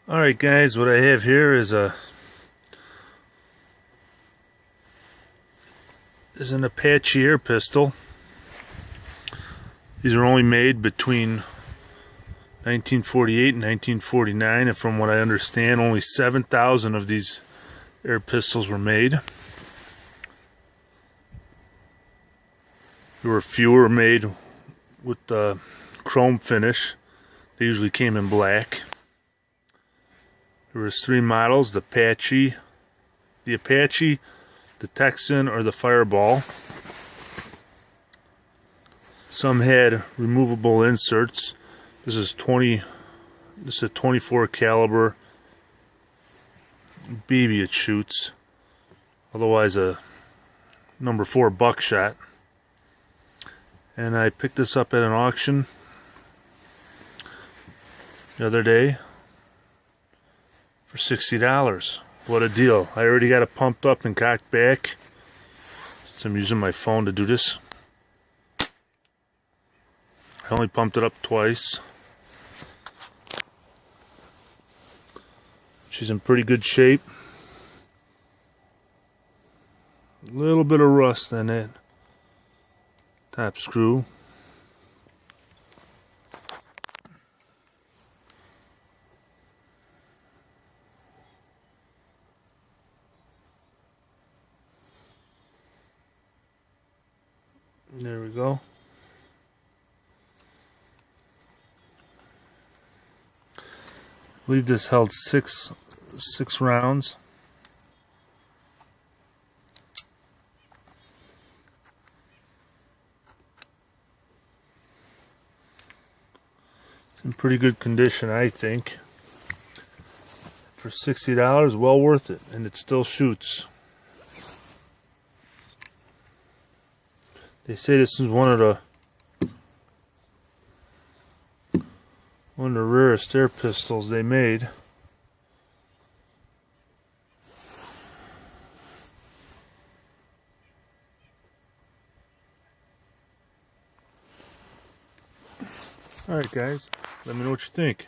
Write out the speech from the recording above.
Alright guys, what I have here is an Apache air pistol. These are only made between 1948 and 1949, and from what I understand, only 7,000 of these air pistols were made. There were fewer made with the chrome finish. They usually came in black. There was 3 models: the Apache, the Texan, or the Fireball. Some had removable inserts. This is a 24 caliber BB it shoots. Otherwise a number 4 buckshot. And I picked this up at an auction the other day for $60. What a deal. I already got it pumped up and cocked back, so I'm using my phone to do this. I only pumped it up twice. She's in pretty good shape. A little bit of rust on that top screw. There we go. I believe this held six rounds. It's in pretty good condition, I think. For $60, well worth it, and it still shoots. They say this is one of the rarest air pistols they made. Alright guys, let me know what you think.